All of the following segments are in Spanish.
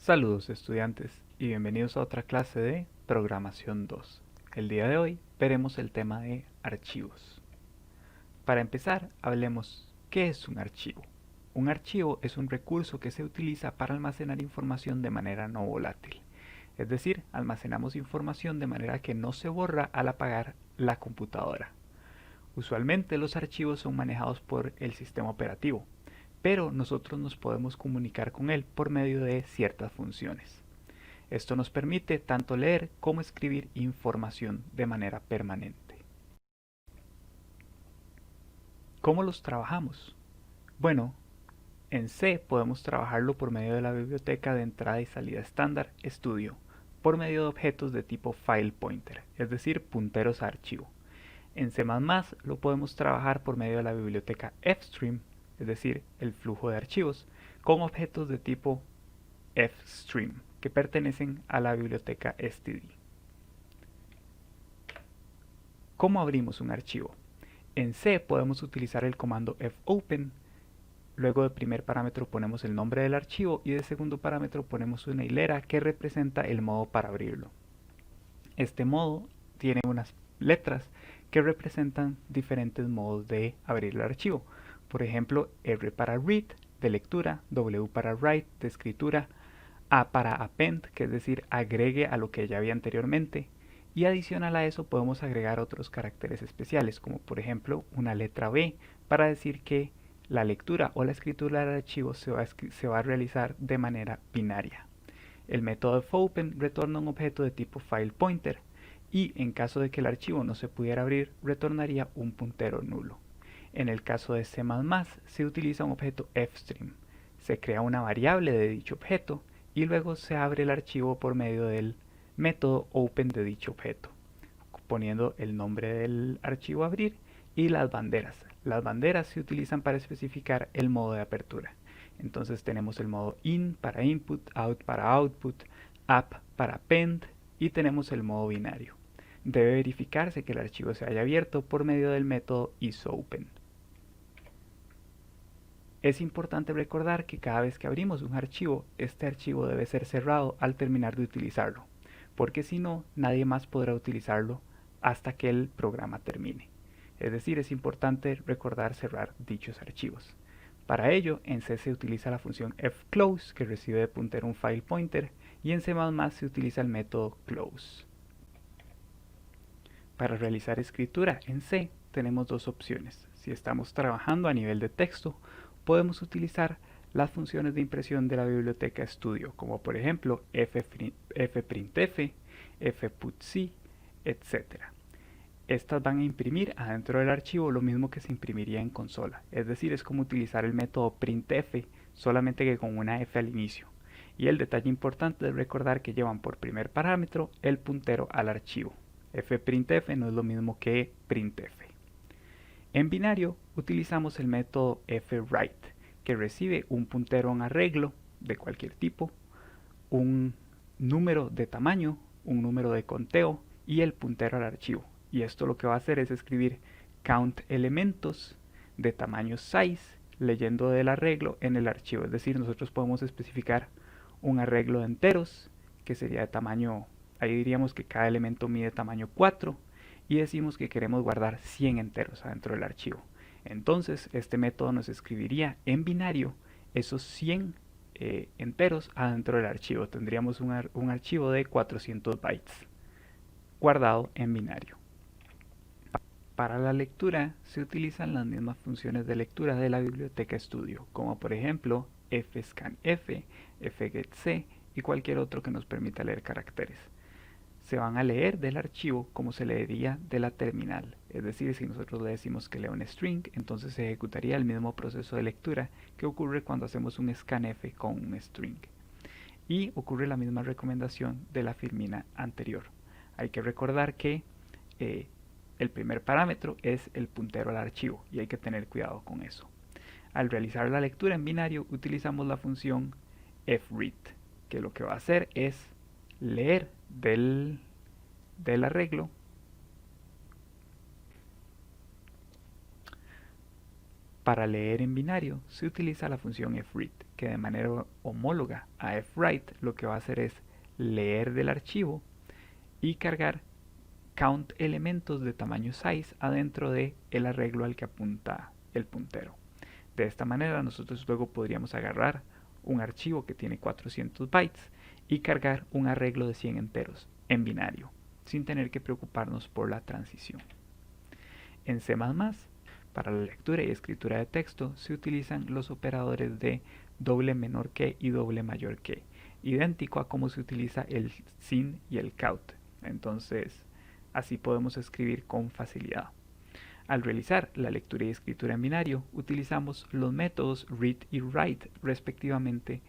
Saludos estudiantes y bienvenidos a otra clase de Programación 2. El día de hoy veremos el tema de archivos. Para empezar, hablemos ¿qué es un archivo? Un archivo es un recurso que se utiliza para almacenar información de manera no volátil. Es decir, almacenamos información de manera que no se borra al apagar la computadora. Usualmente los archivos son manejados por el sistema operativo, pero nosotros nos podemos comunicar con él por medio de ciertas funciones. Esto nos permite tanto leer como escribir información de manera permanente. ¿Cómo los trabajamos? Bueno, en C podemos trabajarlo por medio de la biblioteca de entrada y salida estándar Studio, por medio de objetos de tipo file pointer, es decir, punteros a archivo. En C++ lo podemos trabajar por medio de la biblioteca fstream, es decir, el flujo de archivos, con objetos de tipo fstream, que pertenecen a la biblioteca std. ¿Cómo abrimos un archivo? En C podemos utilizar el comando fopen, luego de primer parámetro ponemos el nombre del archivo y de segundo parámetro ponemos una hilera que representa el modo para abrirlo. Este modo tiene unas letras que representan diferentes modos de abrir el archivo. Por ejemplo, R para read, de lectura, W para write, de escritura, A para append, que es decir, agregue a lo que ya había anteriormente, y adicional a eso podemos agregar otros caracteres especiales, como por ejemplo una letra B, para decir que la lectura o la escritura del archivo se va a realizar de manera binaria. El método fopen retorna un objeto de tipo file pointer, y en caso de que el archivo no se pudiera abrir, retornaría un puntero nulo. En el caso de C++, se utiliza un objeto fstream. Se crea una variable de dicho objeto y luego se abre el archivo por medio del método open de dicho objeto, poniendo el nombre del archivo a abrir y las banderas. Las banderas se utilizan para especificar el modo de apertura. Entonces tenemos el modo in para input, out para output, app para append y tenemos el modo binario. Debe verificarse que el archivo se haya abierto por medio del método isOpen. Es importante recordar que cada vez que abrimos un archivo, este archivo debe ser cerrado al terminar de utilizarlo, porque si no, nadie más podrá utilizarlo hasta que el programa termine. Es decir, es importante recordar cerrar dichos archivos. Para ello, en C se utiliza la función fclose, que recibe de puntero un file pointer, y en C++ se utiliza el método close. Para realizar escritura en C tenemos dos opciones. Si estamos trabajando a nivel de texto, podemos utilizar las funciones de impresión de la biblioteca Studio, como por ejemplo fprintf, fputc, etc. Estas van a imprimir adentro del archivo lo mismo que se imprimiría en consola, es decir, es como utilizar el método printf, solamente que con una f al inicio. Y el detalle importante es recordar que llevan por primer parámetro el puntero al archivo. Fprintf no es lo mismo que printf. En binario utilizamos el método fwrite, que recibe un puntero en arreglo de cualquier tipo, un número de tamaño, un número de conteo y el puntero al archivo. Y esto lo que va a hacer es escribir count elementos de tamaño size leyendo del arreglo en el archivo. Es decir, nosotros podemos especificar un arreglo de enteros que sería de tamaño, ahí diríamos que cada elemento mide tamaño 4 y decimos que queremos guardar 100 enteros adentro del archivo. Entonces este método nos escribiría en binario esos 100 enteros adentro del archivo. Tendríamos un archivo de 400 bytes guardado en binario. Para la lectura se utilizan las mismas funciones de lectura de la biblioteca Studio, como por ejemplo fscanf, fgetc y cualquier otro que nos permita leer caracteres. Se van a leer del archivo como se leería de la terminal, es decir, si nosotros le decimos que lea un string, entonces se ejecutaría el mismo proceso de lectura que ocurre cuando hacemos un scanf con un string. Y ocurre la misma recomendación de la firmina anterior. Hay que recordar que el primer parámetro es el puntero al archivo y hay que tener cuidado con eso. Al realizar la lectura en binario utilizamos la función fread, que lo que va a hacer es leer del arreglo Para leer en binario se utiliza la función fread, que de manera homóloga a fwrite lo que va a hacer es leer del archivo y cargar count elementos de tamaño size adentro de el arreglo al que apunta el puntero. De esta manera nosotros luego podríamos agarrar un archivo que tiene 400 bytes y cargar un arreglo de 100 enteros en binario, sin tener que preocuparnos por la transición. En C++, para la lectura y escritura de texto se utilizan los operadores de doble menor que y doble mayor que, idéntico a cómo se utiliza el sin y el count. Entonces, así podemos escribir con facilidad. Al realizar la lectura y escritura en binario, utilizamos los métodos read y write respectivamente,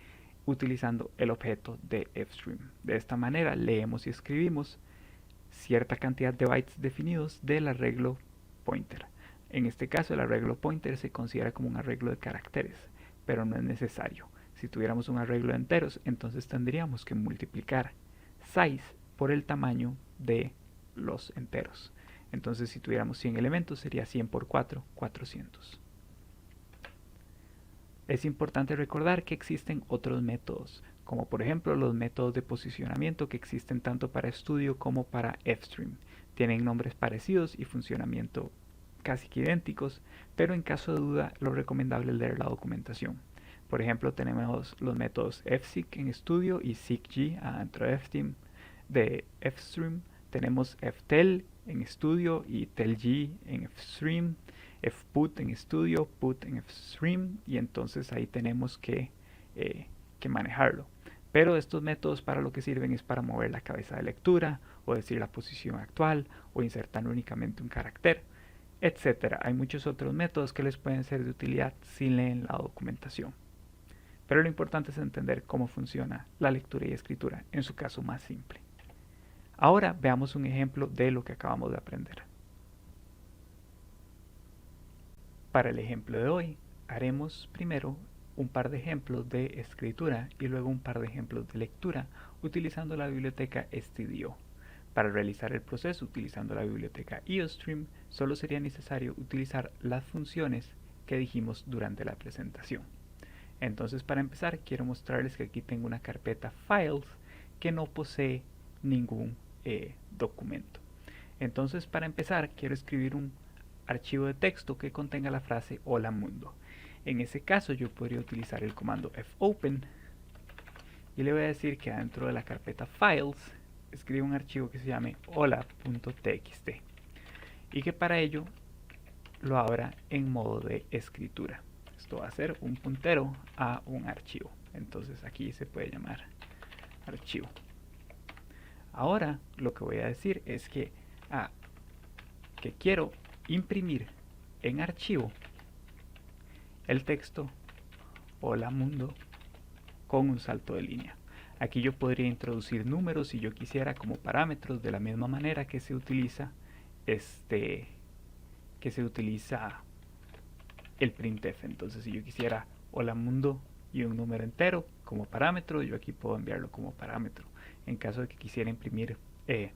utilizando el objeto de fstream. De esta manera leemos y escribimos cierta cantidad de bytes definidos del arreglo pointer. En este caso el arreglo pointer se considera como un arreglo de caracteres, pero no es necesario. Si tuviéramos un arreglo de enteros, entonces tendríamos que multiplicar size por el tamaño de los enteros. Entonces si tuviéramos 100 elementos sería 100 por 4, 400. Es importante recordar que existen otros métodos, como por ejemplo los métodos de posicionamiento que existen tanto para estudio como para fstream. Tienen nombres parecidos y funcionamiento casi que idénticos, pero en caso de duda lo recomendable es leer la documentación. Por ejemplo, tenemos los métodos fseek en estudio y seekg dentro de fstream. Tenemos ftel en estudio y telg en fstream, fput en estudio, put en fstream, y entonces ahí tenemos que manejarlo. Pero estos métodos para lo que sirven es para mover la cabeza de lectura, o decir la posición actual, o insertar únicamente un carácter, etcétera. Hay muchos otros métodos que les pueden ser de utilidad si leen la documentación. Pero lo importante es entender cómo funciona la lectura y escritura en su caso más simple. Ahora veamos un ejemplo de lo que acabamos de aprender. Para el ejemplo de hoy, haremos primero un par de ejemplos de escritura y luego un par de ejemplos de lectura utilizando la biblioteca stdio. Para realizar el proceso utilizando la biblioteca iostream, solo sería necesario utilizar las funciones que dijimos durante la presentación. Entonces, para empezar, quiero mostrarles que aquí tengo una carpeta files que no posee ningún documento. Entonces, para empezar, quiero escribir un archivo de texto que contenga la frase hola mundo. En ese caso, yo podría utilizar el comando fopen y le voy a decir que dentro de la carpeta files escribo un archivo que se llame hola.txt y que para ello lo abra en modo de escritura. Esto va a ser un puntero a un archivo. Entonces aquí se puede llamar archivo. Ahora lo que voy a decir es que quiero imprimir en archivo el texto hola mundo con un salto de línea. Aquí yo podría introducir números si yo quisiera como parámetros, de la misma manera que se utiliza el printf. Entonces si yo quisiera hola mundo y un número entero como parámetro, yo aquí puedo enviarlo como parámetro en caso de que quisiera imprimir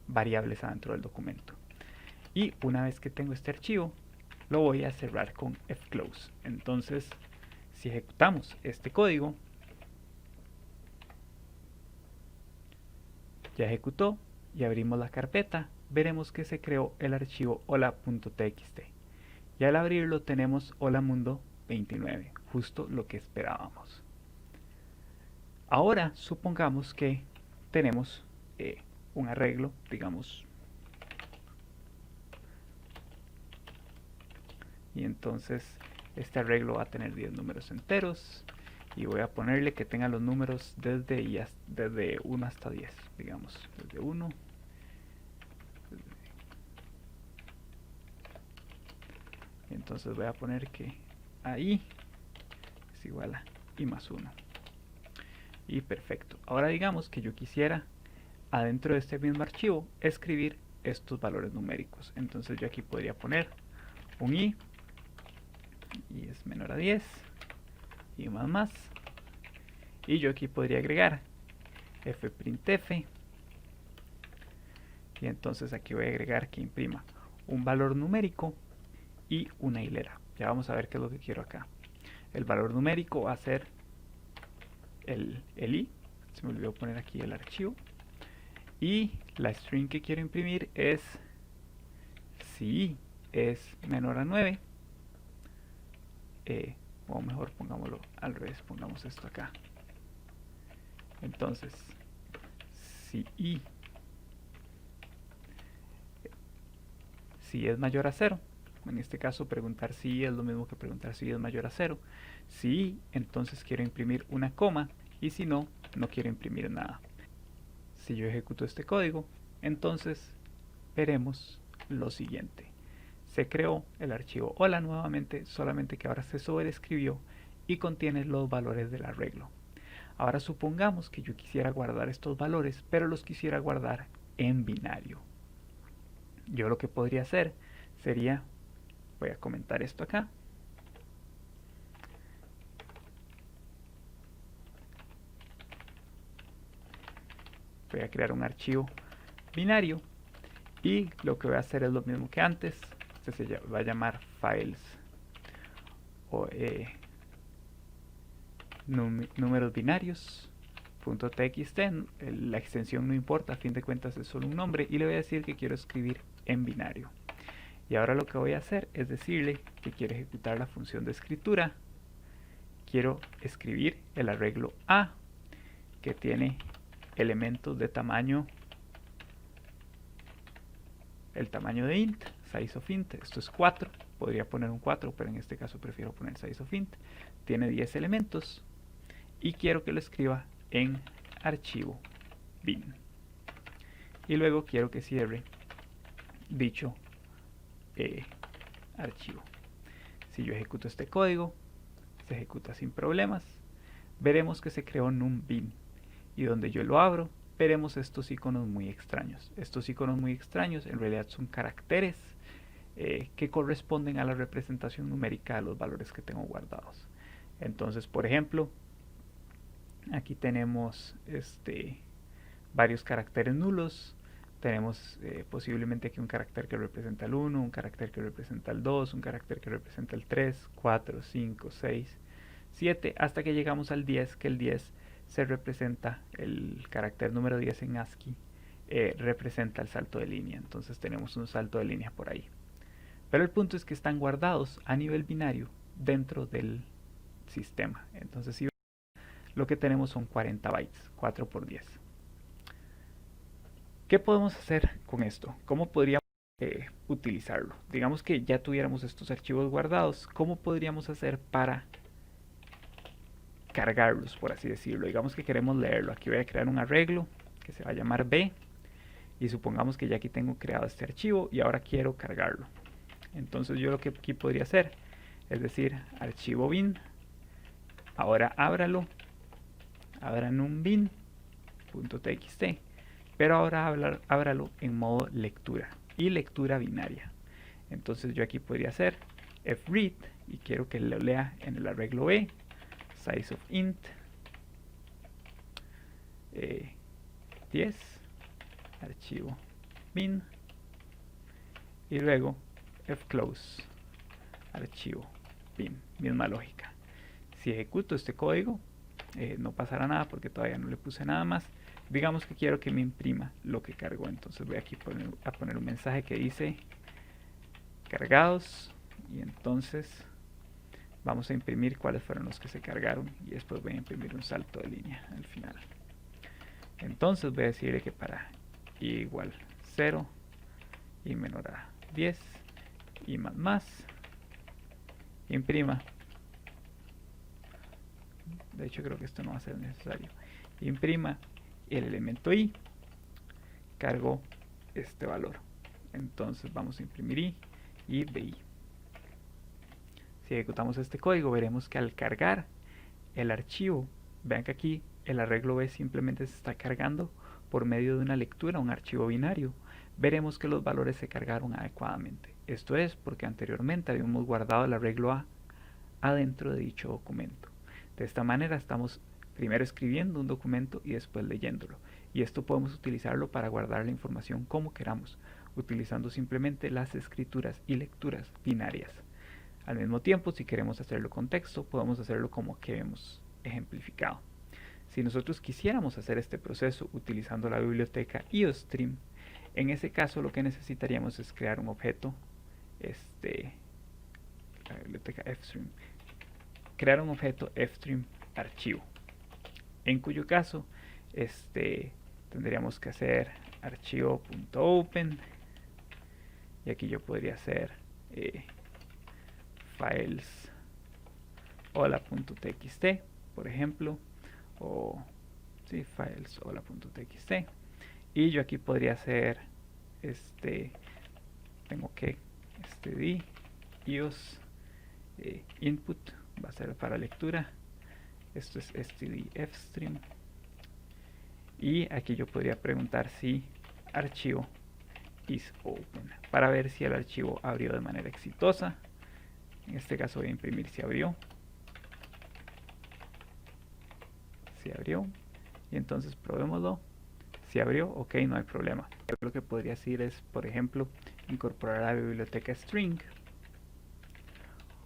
variables adentro del documento. Y una vez que tengo este archivo, lo voy a cerrar con fclose. Entonces, si ejecutamos este código, ya ejecutó y abrimos la carpeta, veremos que se creó el archivo hola.txt. Y al abrirlo tenemos hola mundo 29, justo lo que esperábamos. Ahora supongamos que tenemos un arreglo, digamos, y entonces este arreglo va a tener 10 números enteros y voy a ponerle que tenga los números desde 1 hasta 10, digamos, desde 1 y entonces voy a poner que ahí es igual a i más 1 y perfecto. Ahora digamos que yo quisiera adentro de este mismo archivo escribir estos valores numéricos, entonces yo aquí podría poner un i es menor a 10 y más y yo aquí podría agregar fprintf y entonces aquí voy a agregar que imprima un valor numérico y una hilera. Ya vamos a ver qué es lo que quiero acá. El valor numérico va a ser el i. Se me olvidó poner aquí el archivo. Y la string que quiero imprimir es si i es menor a 9. O mejor pongámoslo al revés, pongamos esto acá. Entonces, si i es mayor a 0, en este caso preguntar si i es lo mismo que preguntar si i es mayor a 0. Si i, entonces quiero imprimir una coma, y si no, no quiero imprimir nada. Si yo ejecuto este código, entonces veremos lo siguiente. Se creó el archivo hola nuevamente, solamente que ahora se sobreescribió y contiene los valores del arreglo. Ahora supongamos que yo quisiera guardar estos valores, pero los quisiera guardar en binario. Yo lo que podría hacer sería, voy a comentar esto acá, voy a crear un archivo binario y lo que voy a hacer es lo mismo que antes. Este se va a llamar files o números binarios .txt. La extensión no importa, a fin de cuentas es solo un nombre, y le voy a decir que quiero escribir en binario. Y ahora lo que voy a hacer es decirle que quiero ejecutar la función de escritura. Quiero escribir el arreglo A, que tiene elementos de tamaño, el tamaño de int, size of int, esto es 4, podría poner un 4, pero en este caso prefiero poner size of int. Tiene 10 elementos y quiero que lo escriba en archivo bin. Y luego quiero que cierre dicho archivo. Si yo ejecuto este código, se ejecuta sin problemas. Veremos que se creó numbin, y donde yo lo abro, veremos estos iconos muy extraños. Estos iconos muy extraños en realidad son caracteres que corresponden a la representación numérica de los valores que tengo guardados. Entonces, por ejemplo, aquí tenemos varios caracteres nulos. Tenemos posiblemente aquí un carácter que representa el 1, un carácter que representa el 2, un carácter que representa el 3, 4, 5, 6, 7, hasta que llegamos al 10, que el 10 se representa, el carácter número 10 en ASCII representa el salto de línea. Entonces tenemos un salto de línea por ahí. Pero el punto es que están guardados a nivel binario dentro del sistema. Entonces si lo que tenemos son 40 bytes, 4 por 10. ¿Qué podemos hacer con esto? ¿Cómo podríamos utilizarlo? Digamos que ya tuviéramos estos archivos guardados, ¿cómo podríamos hacer para cargarlos, por así decirlo? Digamos que queremos leerlo. Aquí voy a crear un arreglo que se va a llamar B, y supongamos que ya aquí tengo creado este archivo y ahora quiero cargarlo. Entonces yo lo que aquí podría hacer es decir archivo bin, ahora ábralo, abra numbin.txt, pero ahora ábralo en modo lectura y lectura binaria. Entonces yo aquí podría hacer fread y quiero que lo lea en el arreglo B, size of int 10, archivo bin, y luego fclose, archivo bin, misma lógica. Si ejecuto este código, no pasará nada porque todavía no le puse nada más. Digamos que quiero que me imprima lo que cargó, entonces voy aquí a poner un mensaje que dice cargados, y entonces vamos a imprimir cuáles fueron los que se cargaron, y después voy a imprimir un salto de línea al final. Entonces voy a decirle que para i igual 0, y menor a 10, y más, imprima. De hecho creo que esto no va a ser necesario. Imprima el elemento i, cargo este valor. Entonces vamos a imprimir i y bi. Si ejecutamos este código, veremos que al cargar el archivo, vean que aquí el arreglo B simplemente se está cargando por medio de una lectura, un archivo binario. Veremos que los valores se cargaron adecuadamente. Esto es porque anteriormente habíamos guardado el arreglo A adentro de dicho documento. De esta manera estamos primero escribiendo un documento y después leyéndolo. Y esto podemos utilizarlo para guardar la información como queramos, utilizando simplemente las escrituras y lecturas binarias. Al mismo tiempo, si queremos hacerlo con texto, podemos hacerlo como que hemos ejemplificado. Si nosotros quisiéramos hacer este proceso utilizando la biblioteca IOStream, en ese caso lo que necesitaríamos es crear un objeto, la biblioteca fstream, crear un objeto fstream archivo, en cuyo caso tendríamos que hacer archivo.open, y aquí yo podría hacer files hola.txt, por ejemplo, o sí, files hola.txt, y yo aquí podría hacer tengo que std ios input va a ser para lectura, esto es std fstream, y aquí yo podría preguntar si archivo is open para ver si el archivo abrió de manera exitosa. En este caso voy a imprimir si abrió. Si abrió. Y entonces probémoslo. Si abrió, ok, no hay problema. Lo que podría decir es, por ejemplo, incorporar la biblioteca string.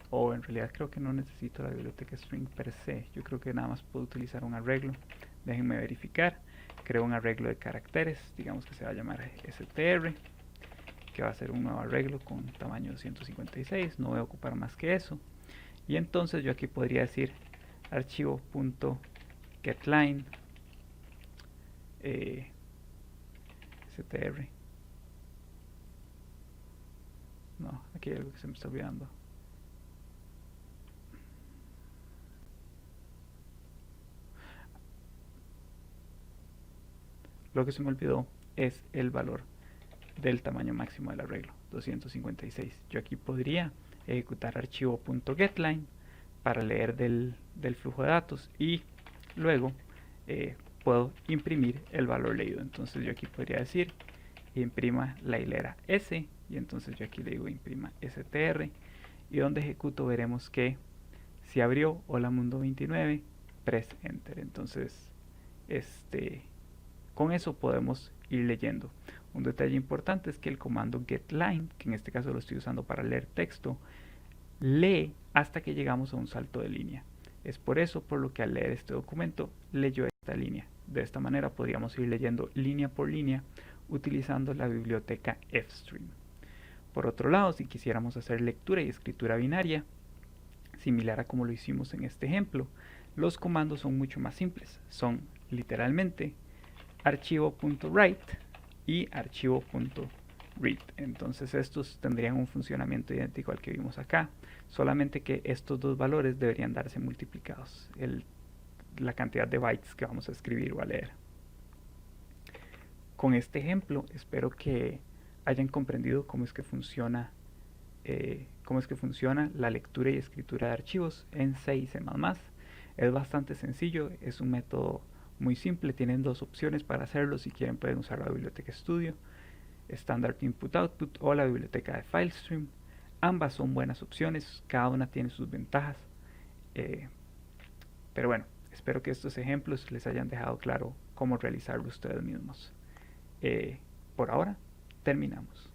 O en realidad creo que no necesito la biblioteca string per se. Yo creo que nada más puedo utilizar un arreglo. Déjenme verificar. Creo un arreglo de caracteres. Digamos que se va a llamar str, que va a ser un nuevo arreglo con tamaño 256. No voy a ocupar más que eso. Y entonces yo aquí podría decir archivo.getLine str. No, aquí hay algo que se me está olvidando. Lo que se me olvidó es el valor del tamaño máximo del arreglo, 256. Yo aquí podría ejecutar archivo.getLine para leer del flujo de datos, y luego puedo imprimir el valor leído. Entonces yo aquí podría decir imprima la hilera S, y entonces yo aquí le digo imprima str, y donde ejecuto veremos que si abrió hola mundo 29, press enter. Entonces con eso podemos ir leyendo. Un detalle importante es que el comando getLine, que en este caso lo estoy usando para leer texto, lee hasta que llegamos a un salto de línea. Es por eso por lo que al leer este documento leyó esta línea. De esta manera podríamos ir leyendo línea por línea utilizando la biblioteca fstream. Por otro lado, si quisiéramos hacer lectura y escritura binaria, similar a como lo hicimos en este ejemplo, los comandos son mucho más simples. Son literalmente archivo.write y archivo.read. Entonces estos tendrían un funcionamiento idéntico al que vimos acá, solamente que estos dos valores deberían darse multiplicados, la cantidad de bytes que vamos a escribir o a leer. Con este ejemplo espero que hayan comprendido cómo es que funciona la lectura y escritura de archivos en C y C++. Es bastante sencillo, es un método muy simple. Tienen dos opciones para hacerlo. Si quieren pueden usar la biblioteca Studio, Standard Input Output, o la biblioteca de FileStream. Ambas son buenas opciones, cada una tiene sus ventajas, pero bueno, espero que estos ejemplos les hayan dejado claro cómo realizarlo ustedes mismos. Por ahora terminamos.